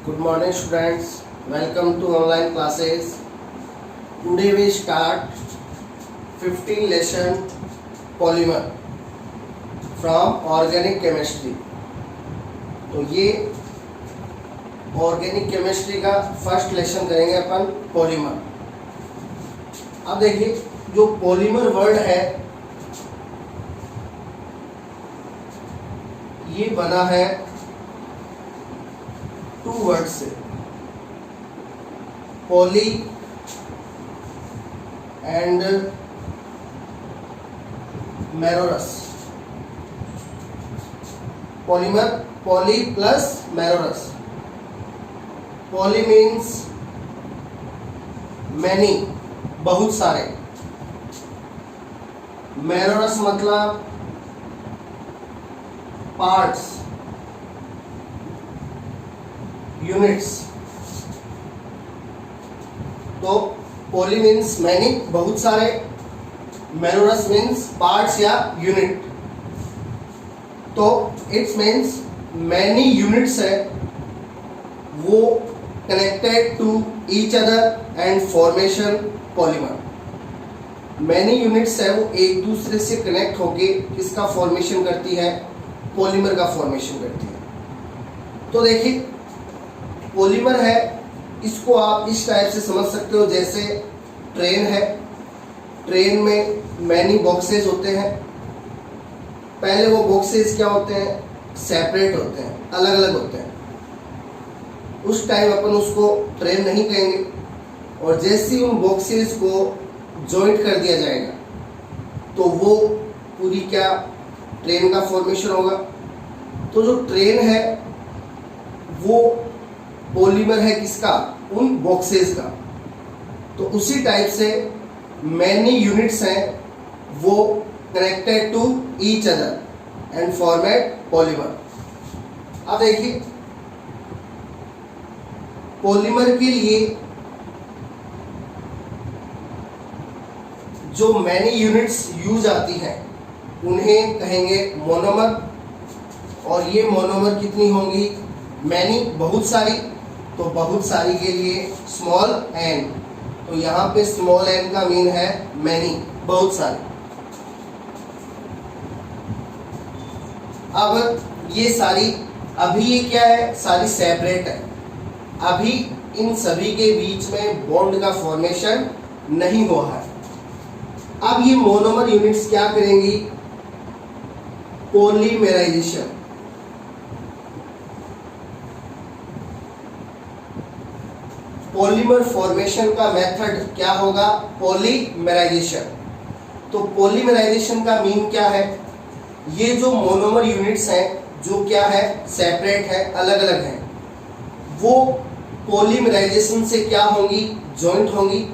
Good morning students, welcome to online classes. Today we start 15 lesson polymer from organic chemistry. तो ये organic chemistry का first lesson करेंगे अपन polymer. अब देखिए जो पॉलीमर वर्ड है ये बना है टू वर्ड से, poly and meros. Polymer, poly plus meros. Poly means many, बहुत सारे। मेरोरस मतलब पार्ट्स, यूनिट्स। तो पॉली मीन्स मैनी, बहुत सारे। मेरोरस मीन्स पार्ट्स या यूनिट। तो इट्स मीन्स मैनी यूनिट्स है वो connected to each other and formation polymer. Many units है वो एक दूसरे से कनेक्ट होके किसका फॉर्मेशन करती है? पॉलीमर का फॉर्मेशन करती है। तो देखिए पॉलीमर है, इसको आप इस टाइप से समझ सकते हो जैसे ट्रेन है। ट्रेन में मैनी बॉक्सेस होते हैं। पहले वो बॉक्सेस क्या होते हैं? सेपरेट होते हैं, अलग अलग होते हैं। उस टाइम अपन उसको ट्रेन नहीं कहेंगे, और जैसे ही उन बॉक्सेस को जॉइंट कर दिया जाएगा तो वो पूरी क्या ट्रेन का फॉर्मेशन होगा। तो जो ट्रेन है वो पॉलीमर है किसका? उन बॉक्सेस का। तो उसी टाइप से मैनी यूनिट्स हैं वो connected to each other and format polymer. अब देखिए पॉलीमर के लिए जो मैनी यूनिट्स यूज आती हैं उन्हें कहेंगे मोनोमर। और ये मोनोमर कितनी होंगी? मैनी, बहुत सारी। तो बहुत सारी के लिए स्मॉल एन। तो यहाँ पे स्मॉल एन का मीन है मैनी, बहुत सारी। अब ये सारी, अभी ये क्या है? सारी सेपरेट है। अभी इन सभी के बीच में बॉन्ड का फॉर्मेशन नहीं हुआ है। अब ये मोनोमर यूनिट्स क्या करेंगी? पॉलीमराइजेशन। पॉलीमर फॉर्मेशन का मेथड क्या होगा? पॉलीमराइजेशन। तो पॉलीमराइजेशन का मीन क्या है? ये जो मोनोमर यूनिट्स हैं जो क्या है? सेपरेट है, अलग अलग हैं, वो पॉलीमराइजेशन से क्या होंगी? जॉइंट होंगी।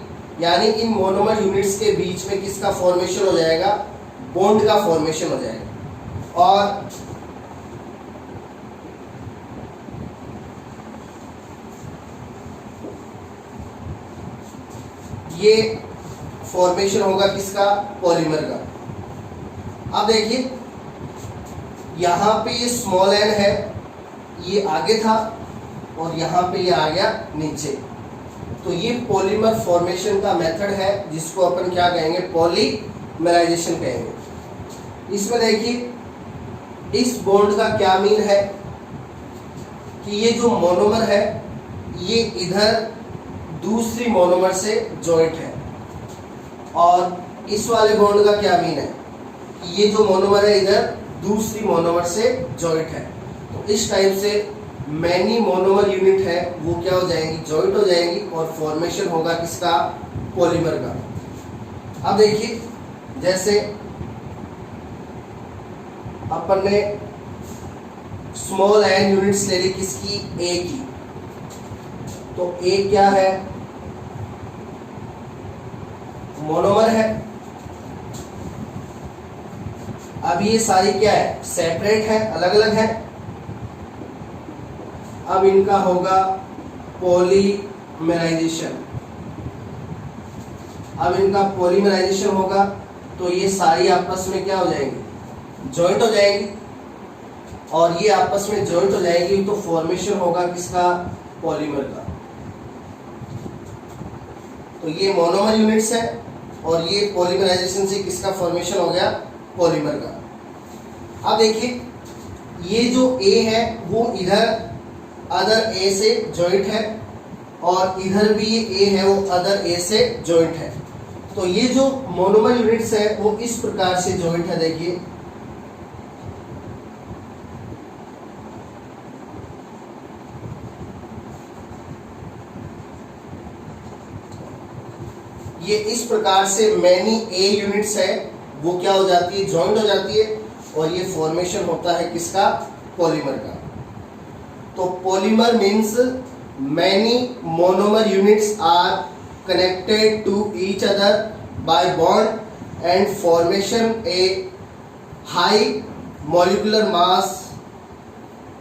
यानी इन मोनोमर यूनिट्स के बीच में किसका फॉर्मेशन हो जाएगा? बॉन्ड का फॉर्मेशन हो जाएगा। और ये फॉर्मेशन होगा किसका? पॉलीमर का। अब देखिए यहाँ पे ये स्मॉल एन है, ये आगे था, और यहाँ पे ये आ गया नीचे। तो ये पॉलीमर फॉर्मेशन का मेथड है जिसको अपन क्या कहेंगे? पॉलीमराइजेशन कहेंगे। इसमें देखिए इस बॉन्ड का क्या मीन है कि ये जो मोनोमर है ये इधर दूसरी मोनोमर से जॉइंट है। और इस वाले बॉन्ड का क्या मीन है कि ये जो मोनोमर है इधर दूसरी मोनोमर से जॉइंट है। तो इस टाइप से मैनी मोनोमर यूनिट है वो क्या हो जाएंगी? जॉइंट हो जाएंगी, और फॉर्मेशन होगा किसका? पॉलीमर का। अब देखिए जैसे अपन ने स्मॉल एन यूनिट्स ले ली किसकी? ए की। तो ए क्या है? मोनोमर है। अब ये सारी क्या है? सेपरेट है, अलग अलग है। अब इनका होगा पॉलीमराइजेशन। अब इनका पॉलीमराइजेशन होगा तो ये सारी आपस में क्या हो जाएंगी? जॉइंट हो जाएगी। और ये आपस में जॉइंट हो जाएगी तो फॉर्मेशन होगा किसका, पॉलीमर का। तो ये मोनोमर यूनिट्स है और ये पॉलीमराइजेशन से किसका फॉर्मेशन हो गया, पॉलीमर का। अब देखिए ये जो A है वो इधर अदर A से जॉइंट है और इधर भी ये A है वो अदर A से जॉइंट है। तो ये जो मोनोमर यूनिट्स है वो इस प्रकार से जॉइंट है। देखिए ये इस प्रकार से मैनी ए यूनिट्स है वो क्या हो जाती है, जॉइंट हो जाती है और ये फॉर्मेशन होता है किसका, पॉलीमर का। तो polymer means many monomer units are connected to each other by bond and formation a high molecular mass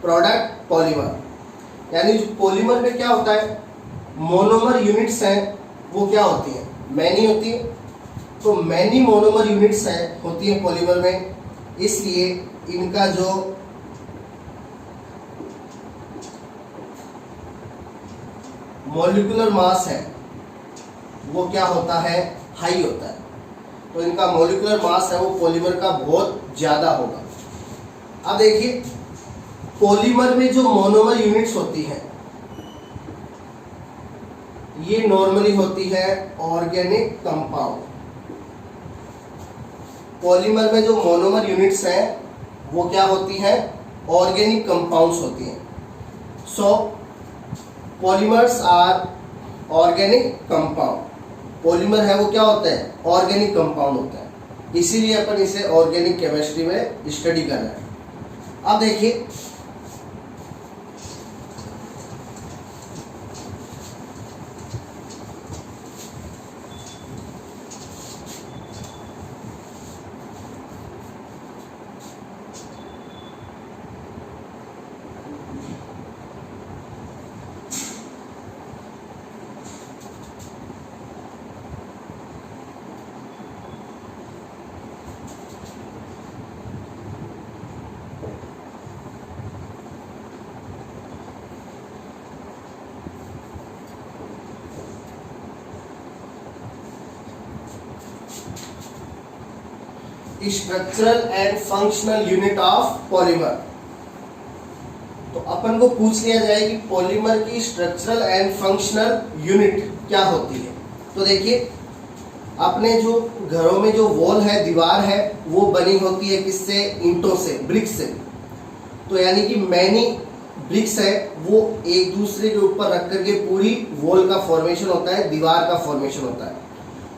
product polymer. यानी जो पॉलीमर में क्या होता है, मोनोमर यूनिट्स हैं वो क्या होती है, मैनी होती है। तो मैनी मोनोमर यूनिट्स हैं होती है पॉलीमर में, इसलिए इनका जो मॉलिक्यूलर मास है वो क्या होता है, हाई होता है। तो इनका मॉलिक्यूलर मास है वो पॉलीमर का बहुत ज्यादा होगा। अब देखिए पॉलीमर में जो मोनोमर यूनिट्स होती हैं ये नॉर्मली होती है ऑर्गेनिक कंपाउंड। पॉलीमर में जो मोनोमर यूनिट्स हैं वो क्या होती हैं, ऑर्गेनिक कंपाउंड्स होती हैं। So polymers are organic compound. Polymer है वो क्या होता है, ऑर्गेनिक कंपाउंड होता है, इसीलिए अपन इसे ऑर्गेनिक केमिस्ट्री में स्टडी कर रहे हैं। अब देखिए structural and functional unit of polymer. तो अपन को पूछ लिया जाए कि पॉलीमर की स्ट्रक्चरल एंड फंक्शनल यूनिट क्या होती है। तो देखिए अपने जो घरों में जो वॉल है, दीवार है, वो बनी होती है किससे, ईंटों से, ब्रिक्स से। तो यानी कि मैनी ब्रिक्स है वो एक दूसरे के ऊपर रख करके पूरी वॉल का फॉर्मेशन होता है, दीवार का फॉर्मेशन होता है।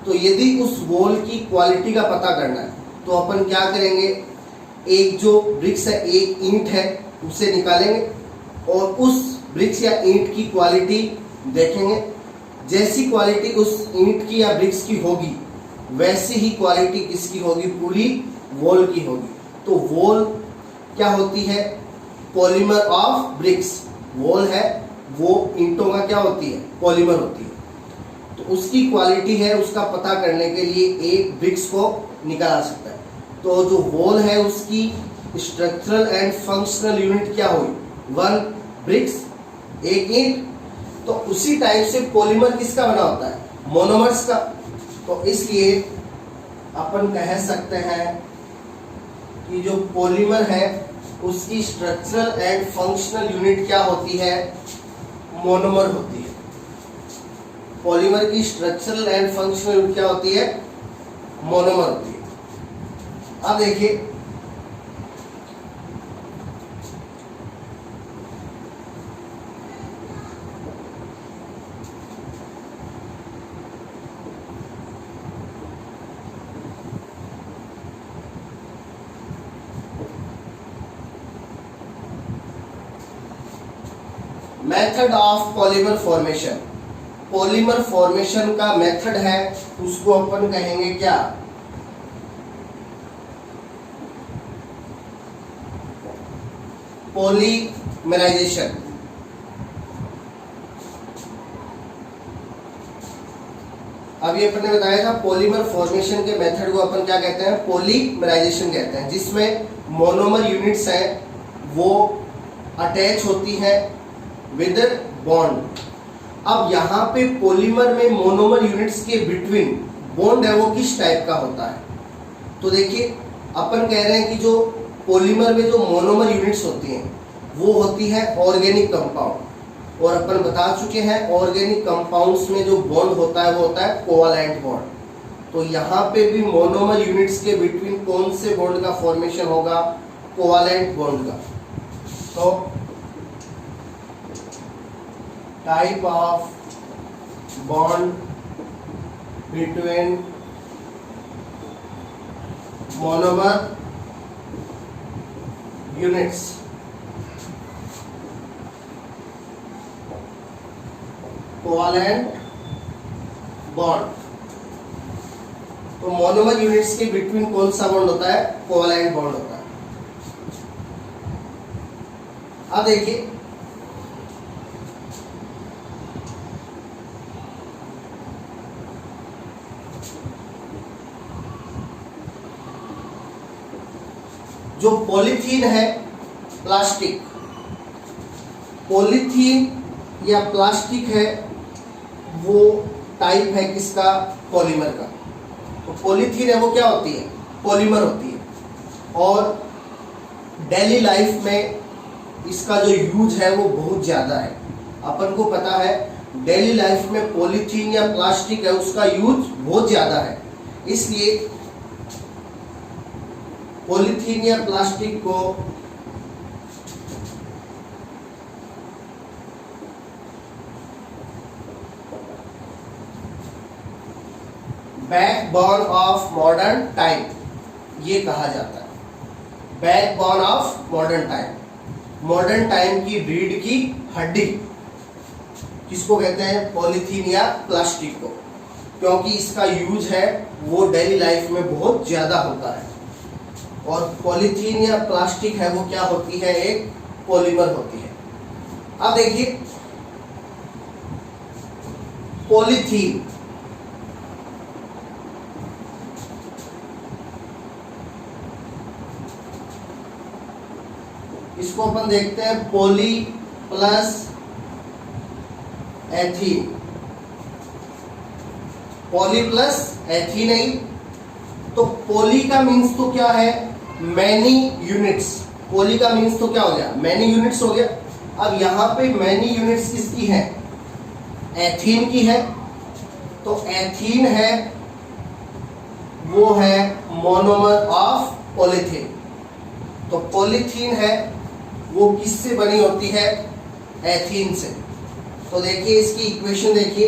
तो यदि उस वॉल की क्वालिटी का पता करना है तो अपन क्या करेंगे, एक जो ब्रिक्स है, एक ईंट है, उसे निकालेंगे और उस ब्रिक्स या ईंट की क्वालिटी देखेंगे। जैसी क्वालिटी उस ईंट की या ब्रिक्स की होगी वैसी ही क्वालिटी किसकी होगी, पूरी वॉल की होगी। तो वॉल क्या होती है, पॉलीमर ऑफ ब्रिक्स। वॉल है वो ईंटों का क्या होती है, पॉलीमर होती है। तो उसकी क्वालिटी है उसका पता करने के लिए एक ब्रिक्स को निकाला सकता है। तो जो वॉल है उसकी स्ट्रक्चरल एंड फंक्शनल यूनिट क्या हुई, 1 ब्रिक्स, एक ईंट। तो उसी टाइप से पॉलीमर किसका बना होता है, मोनोमर्स का। तो इसलिए अपन कह सकते हैं कि जो पॉलीमर है उसकी स्ट्रक्चरल एंड फंक्शनल यूनिट क्या होती है, मोनोमर होती है। पॉलीमर की स्ट्रक्चरल एंड फंक्शनल यूनिट क्या होती है, मोनोमर होती है। अब देखिए method of polymer formation. Polymer formation का मेथड है उसको अपन कहेंगे क्या, पॉलीमराइजेशन। अभी अपन ने बताया था पॉलीमर फॉर्मेशन के मेथड को अपन क्या कहते हैं, पॉलीमराइजेशन कहते हैं, जिसमें मोनोमर यूनिट्स हैं वो अटैच होती हैं विद बॉन्ड। अब यहाँ पे पॉलीमर में मोनोमर यूनिट्स के बिटवीन बॉन्ड है वो किस टाइप का होता है? तो देखिए अपन कह रहे हैं कि जो पॉलीमर में जो मोनोमर यूनिट्स होती हैं वो होती है ऑर्गेनिक कंपाउंड, और अपन बता चुके हैं ऑर्गेनिक कंपाउंड्स में जो बॉन्ड होता है वो होता है कोवैलेंट बॉन्ड। तो यहाँ पे भी मोनोमर यूनिट्स के बिटवीन कौन से बॉन्ड का फॉर्मेशन होगा? कोवैलेंट बॉन्ड का। तो type of bond between monomer units, covalent bond. तो मोनोमर यूनिट्स के बिटवीन कौन सा बॉन्ड होता है? कोवैलेंट बॉन्ड होता है। अब देखिए जो पॉलीथीन है, प्लास्टिक, पॉलीथीन या प्लास्टिक है वो टाइप है किसका? पॉलीमर का। तो पॉलीथीन है वो क्या होती है? पॉलीमर होती है। और डेली लाइफ में इसका जो यूज है वो बहुत ज़्यादा है। अपन को पता है डेली लाइफ में पॉलीथीन या प्लास्टिक है उसका यूज बहुत ज़्यादा है, इसलिए पॉलीथीन या प्लास्टिक को बैकबोन ऑफ मॉडर्न टाइम ये कहा जाता है। Backbone of modern time, modern time की रीढ़ की हड्डी किसको कहते हैं? पॉलीथीन या प्लास्टिक को, क्योंकि इसका यूज है वो डेली लाइफ में बहुत ज्यादा होता है। और पॉलीथीन या प्लास्टिक है वो क्या होती है? एक पॉलीमर होती है। अब देखिए पॉलीथीन, इसको अपन देखते हैं poly plus ethene, poly plus ethene है। तो पॉली का मीन्स तो क्या है? Many units. पॉली का मीन्स तो क्या हो गया? मैनी यूनिट्स हो गया। अब यहाँ पे मैनी यूनिट्स किसकी है? एथीन की है। तो एथीन है वो है मोनोमर ऑफ पॉलीथीन। तो पॉलीथीन है वो किससे बनी होती है? एथीन से। तो देखिए इसकी इक्वेशन देखिए,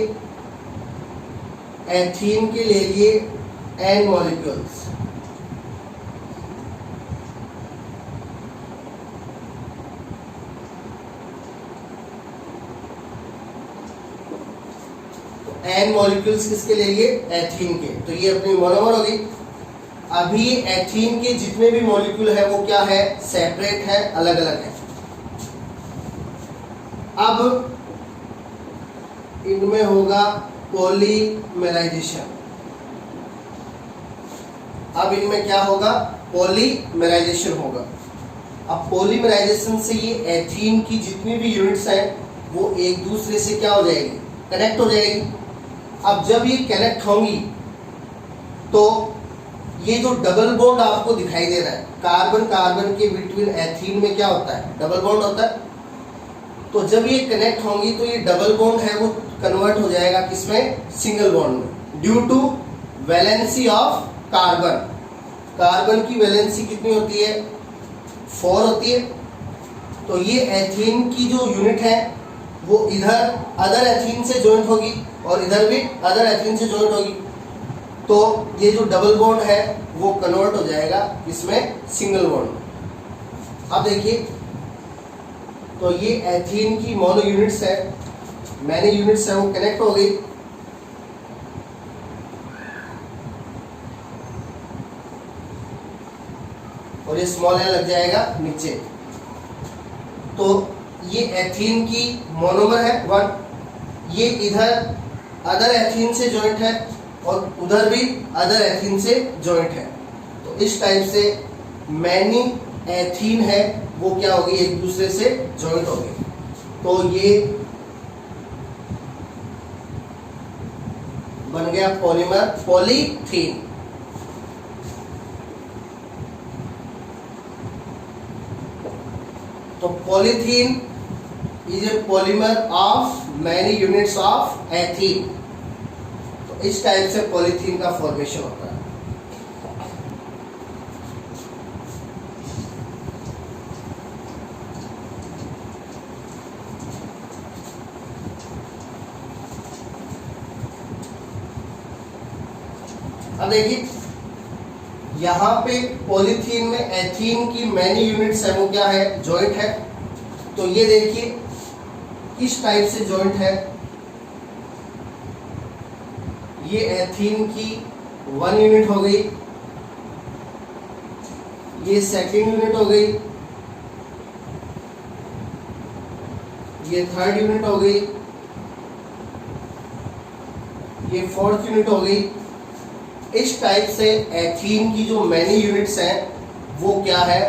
एथीन के ले लिए n मॉलिक्यूल्स, n मॉलिक्यूल्स किसके ले लिए? एथीन के। तो ये अपनी मोनोमर हो गई। अभी एथीन के जितने भी मॉलिक्यूल है वो क्या है? सेपरेट है, अलग अलग है। अब इनमें होगा पॉलीमराइजेशन। अब इनमें क्या होगा? पॉलीमराइजेशन होगा। अब पॉलीमराइजेशन से ये एथीन की जितनी भी यूनिट्स हैं वो एक दूसरे से क्या हो जाएगी? कनेक्ट हो जाएगी। अब जब ये कनेक्ट होंगी तो ये जो डबल बॉन्ड आपको दिखाई दे रहा है कार्बन कार्बन के बिटवीन एथीन में क्या होता है? डबल बॉन्ड होता है। तो जब ये कनेक्ट होंगी तो ये डबल बॉन्ड है वो कन्वर्ट हो जाएगा किसमें? सिंगल बॉन्ड में, due to valency of carbon. Carbon की वैलेंसी कितनी होती है? 4 होती है। तो ये एथीन की जो यूनिट है वो इधर अदर एथीन से ज्वाइंट होगी और इधर भी अदर एथीन से ज्वाइंट होगी। तो ये जो डबल बॉन्ड है वो कन्वर्ट हो जाएगा इसमें सिंगल बॉन्ड। अब देखिए तो ये एथीन की मोनो यूनिट्स है, मैनी यूनिट्स है वो कनेक्ट हो गई। और ये स्मॉल एल लग जाएगा नीचे। तो ये एथीन की मोनोमर है 1, ये इधर अदर एथीन से जॉइंट है और उधर भी अदर एथीन से जॉइंट है। तो इस टाइप से मैनी एथीन है वो क्या होगी? एक दूसरे से जॉइंट होगी। तो ये बन गया पॉलीमर पॉलीथीन। तो polythene is A polymer of many units of ethene. तो इस टाइप से पॉलीथीन का फॉर्मेशन होता है। अब देखिए यहाँ पे पॉलीथीन में एथीन की मैनी यूनिट्स है, वो क्या है, जॉइंट है। तो ये देखिए किस टाइप से जॉइंट है। ये एथीन की 1 यूनिट हो गई, ये सेकेंड यूनिट हो गई, ये थर्ड यूनिट हो गई, ये फोर्थ यूनिट हो गई। इस टाइप से एथीन की जो मैनी यूनिट्स हैं वो क्या है,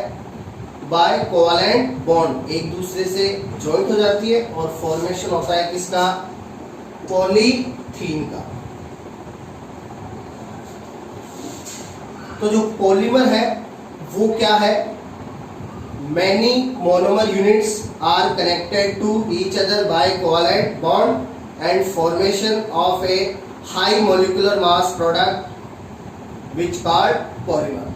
बाय कोवैलेंट बॉन्ड एक दूसरे से जॉइंट हो जाती है और फॉर्मेशन होता है किसका, पॉलीथीन का। तो जो पॉलीमर है वो क्या है, many monomer units are connected to each other by covalent bond and formation of a high molecular mass product which called polymer।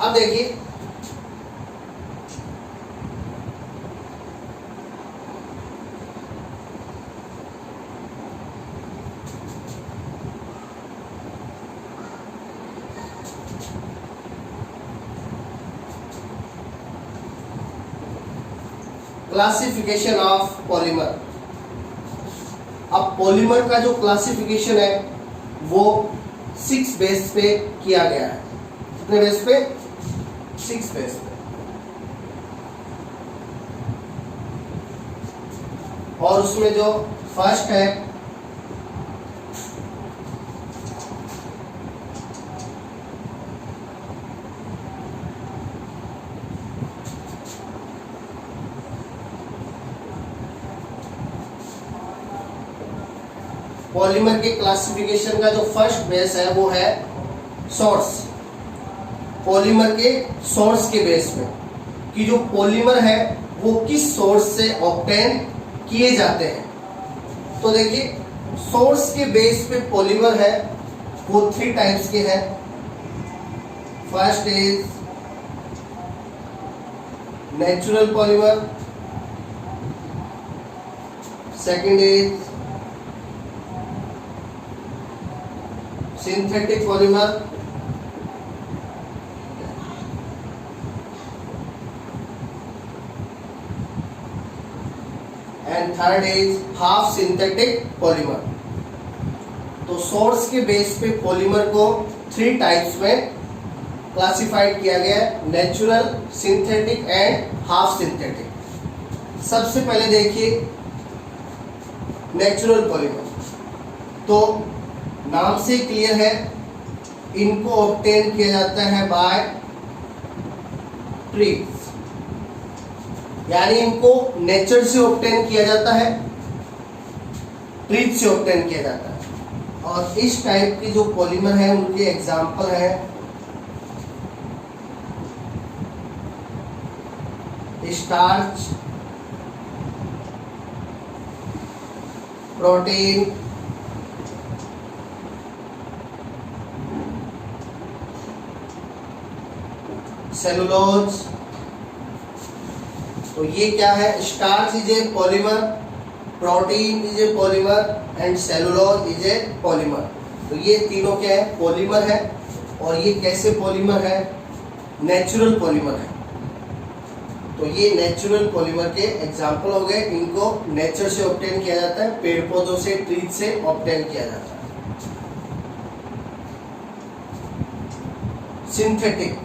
अब देखिए क्लासिफिकेशन ऑफ पॉलीमर। अब पॉलीमर का जो क्लासिफिकेशन है वो 6 बेस पे किया गया है। कितने बेस पे, 6 बेस पे। और उसमें जो फर्स्ट है पॉलीमर के क्लासिफिकेशन का जो फर्स्ट बेस है वो है सोर्स। पॉलीमर के सोर्स के बेस में कि जो पॉलीमर है वो किस सोर्स से ऑब्टेन किए जाते हैं। तो देखिए सोर्स के बेस पे पॉलीमर है वो 3 टाइप्स के हैं। First is natural polymer, second is synthetic polymer, and third is half synthetic polymer। तो सोर्स के बेस पे पॉलीमर को 3 टाइप्स में क्लासिफाइड किया गया है, natural, synthetic and half synthetic. सबसे पहले देखिए नेचुरल पॉलीमर। तो नाम से क्लियर है, इनको ऑब्टेन किया जाता है बाय ट्रीज, यानी इनको नेचर से ऑब्टेन किया जाता है, ट्रीज से ऑब्टेन किया जाता है। और इस टाइप के जो पॉलीमर है उनके एग्जाम्पल है स्टार्च, प्रोटीन, सेलुलोज। तो ये क्या है, starch is a polymer, protein is a polymer and cellulose is a polymer. तो ये तीनों क्या है, पॉलीमर है। और ये कैसे पॉलीमर है, नेचुरल पॉलीमर है। तो ये नेचुरल पॉलीमर के एग्जाम्पल हो गए। इनको नेचर से ऑब्टेन किया जाता है, पेड़ पौधों से, ट्रीज से ऑब्टेन किया जाता है। सिंथेटिक,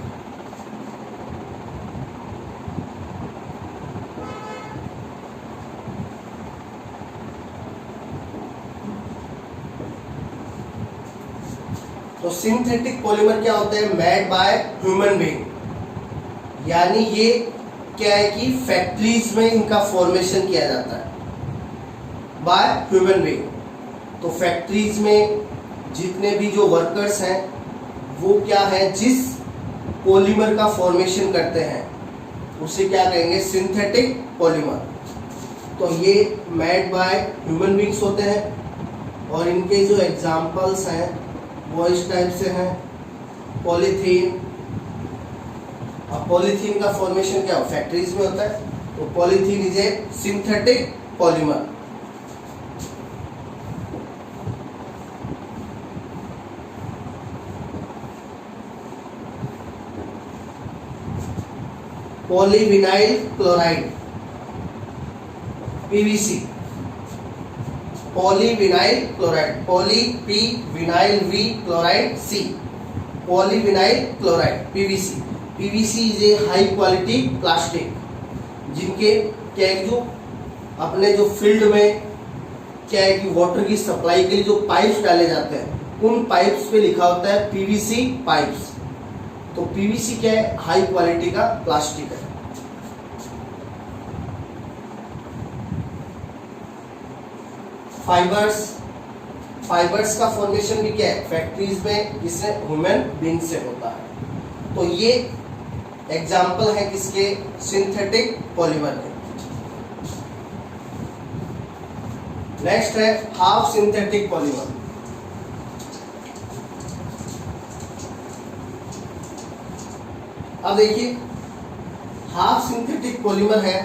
तो सिंथेटिक पॉलीमर क्या होते हैं? मेड बाय ह्यूमन बीइंग, यानी ये क्या है कि फैक्ट्रीज में इनका फॉर्मेशन किया जाता है बाय ह्यूमन बीइंग। तो फैक्ट्रीज में जितने भी जो वर्कर्स हैं वो क्या है, जिस पॉलीमर का फॉर्मेशन करते हैं उसे क्या कहेंगे? Synthetic polymer. तो ये मेड बाय ह्यूमन बीइंग्स होते हैं और इनके जो एग्जांपल्स हैं वो इस टाइप से हैं। पॉलीथीन, अब पॉलीथीन का फॉर्मेशन क्या हो? फैक्ट्रीज में होता है, तो polythene is a synthetic polymer. Polyvinyl chloride, PVC, polyvinyl chloride, poly P vinyl V chloride C, polyvinyl chloride PVC. PVC is a high quality plastic, जिनके क्या है जो अपने जो फील्ड में क्या है कि वाटर की सप्लाई के लिए जो पाइप्स डाले जाते हैं उन पाइप्स पे लिखा होता है पीवीसी पाइप्स। तो पीवीसी क्या है? हाई क्वालिटी का प्लास्टिक है। फाइबर्स, फाइबर्स का फॉर्मेशन भी क्या है? फैक्ट्रीज में किससे? ह्यूमन बीइंग से होता है। तो ये एग्जाम्पल है किसके? सिंथेटिक पॉलीमर के। नेक्स्ट है हाफ सिंथेटिक पॉलीमर। अब देखिए हाफ सिंथेटिक पॉलीमर है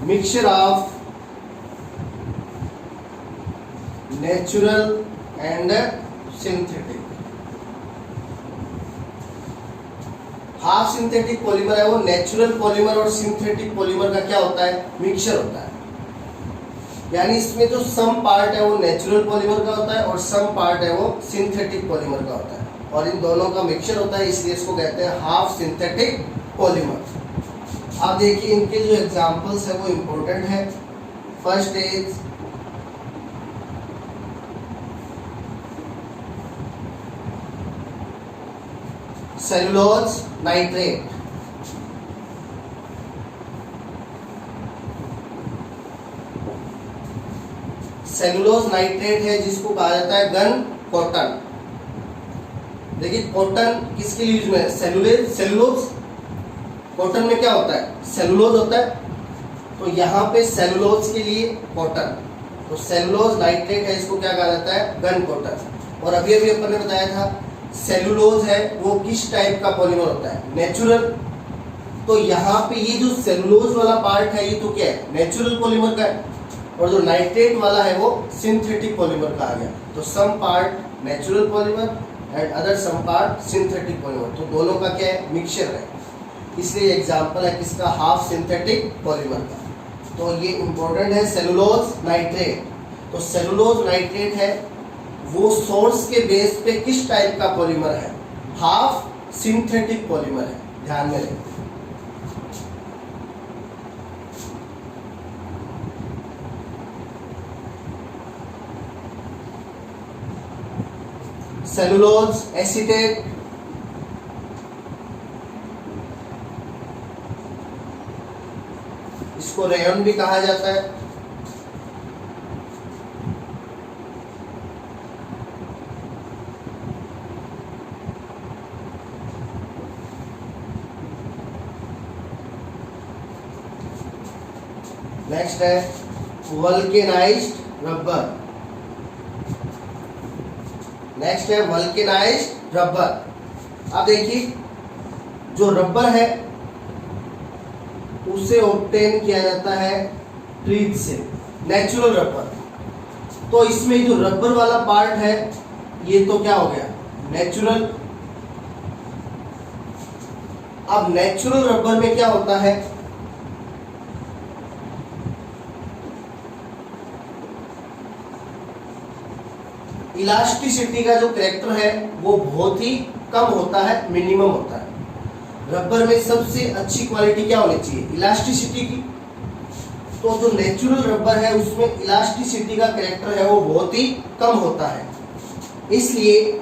mixture of natural and synthetic. Half synthetic polymer है वो नेचुरल पॉलीमर और सिंथेटिक पॉलीमर का क्या होता है? मिक्सचर होता है। यानी इसमें जो सम पार्ट है वो नेचुरल पॉलीमर का होता है और सम पार्ट है वो सिंथेटिक पॉलीमर का होता है, और इन दोनों का मिक्सचर होता है, इसलिए इसको कहते हैं हाफ सिंथेटिक पॉलीमर। अब देखिए इनके जो एग्जांपल्स है वो इम्पोर्टेंट है। First is cellulose nitrate, cellulose nitrate है जिसको कहा जाता है गन कॉटन। देखिए कॉटन किसके लिए यूज में है? सेलुलोज, सेलुलोज कॉटन में क्या होता है? सेलुलोज होता है, तो यहाँ पे सेलुलोज के लिए कॉटन, तो सेलुलोज नाइट्रेट है, इसको क्या कहा जाता है? Gun cotton. और अभी अभी अपन ने बताया था सेलुलोज है वो किस टाइप का पॉलीमर होता है? नेचुरल। तो यहाँ पे ये जो सेलुलोज वाला पार्ट है ये तो क्या है? नेचुरल पॉलीमर का है, और जो नाइट्रेट वाला है वो सिंथेटिक पॉलीमर का आ गया। तो some part natural polymer and other some part synthetic polymer, तो दोनों का क्या है? मिक्सचर है, इसलिए एग्जाम्पल है किसका? हाफ सिंथेटिक पॉलीमर का। तो ये इंपॉर्टेंट है सेलुलोज नाइट्रेट। तो सेलुलोज नाइट्रेट है वो सोर्स के बेस पे किस टाइप का पॉलीमर है? हाफ सिंथेटिक पॉलीमर है, ध्यान में रखें। सेलुलोज एसीटेट, इसको रेयन भी कहा जाता है। नेक्स्ट है वल्केनाइज्ड रबर, नेक्स्ट है वल्केनाइज्ड रबर। अब देखिए जो रबर है उसे ऑब्टेन किया जाता है ट्रीज से, नेचुरल रबर। तो इसमें जो रबर वाला पार्ट है ये तो क्या हो गया? नेचुरल। अब नेचुरल रबर में क्या होता है? इलास्टिसिटी का जो कैरेक्टर है वो बहुत ही कम होता है, मिनिमम होता है। रबर में सबसे अच्छी क्वालिटी क्या होनी चाहिए? इलास्टिसिटी की। तो जो नेचुरल रबर है उसमें इलास्टिसिटी का कैरेक्टर है वो बहुत ही कम होता है, इसलिए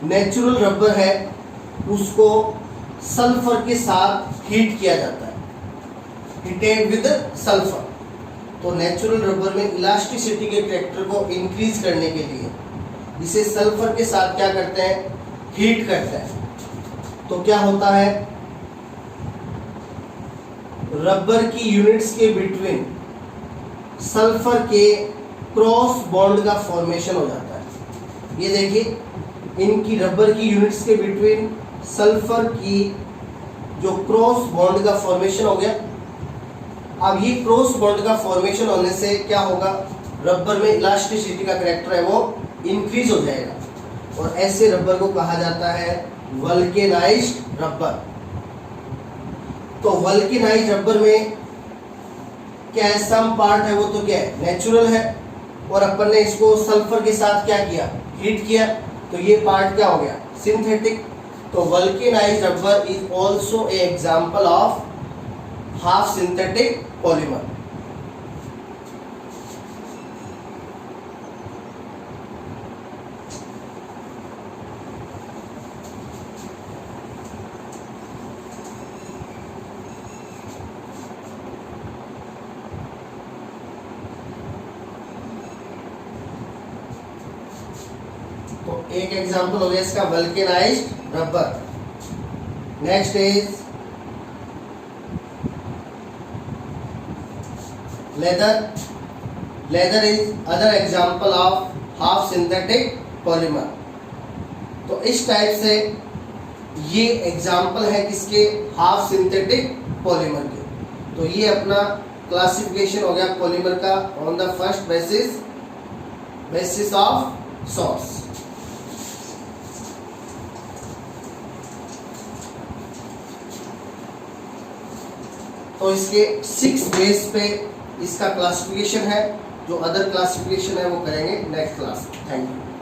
नेचुरल रबर है उसको सल्फर के साथ हीट किया जाता है, हीटेड विद सल्फर। तो नेचुरल रबर में इलास्टिसिटी के कैरेक्टर को इंक्रीज करने के लिए इसे सल्फर के साथ क्या करते हैं, हीट करते हैं। तो क्या होता है, रबर की यूनिट्स के बिटवीन सल्फर के क्रॉस बॉन्ड का फॉर्मेशन हो जाता है। ये देखिए, इनकी रबर की यूनिट्स के बिटवीन सल्फर की जो क्रॉस बॉन्ड का फॉर्मेशन हो गया। अब ये क्रॉस बॉन्ड का फॉर्मेशन होने से क्या होगा, रबर में इलास्टिसिटी का कैरेक्टर है वो इंक्रीज हो जाएगा और ऐसे रबर को कहा जाता है वल्केनाइज्ड रबर। तो वल्केनाइज्ड रबर में क्या है, सम पार्ट है वो तो क्या है, नेचुरल है, और अपन ने इसको सल्फर के साथ क्या किया, हीट किया, तो ये पार्ट क्या हो गया, सिंथेटिक। तो vulcanised rubber is also a example of half synthetic polymer. तो एक एग्जांपल हो गया इसका vulcanised rubber. Next is leather. Leather is other example of half synthetic polymer. तो इस टाइप से ये एग्जांपल है किसके, हाफ सिंथेटिक पॉलीमर के। तो ये अपना क्लासिफिकेशन हो गया पॉलीमर का on the first basis of source. तो इसके 6 बेस पे इसका क्लासिफिकेशन है, जो अदर क्लासिफिकेशन है वो करेंगे नेक्स्ट क्लास। Thank you.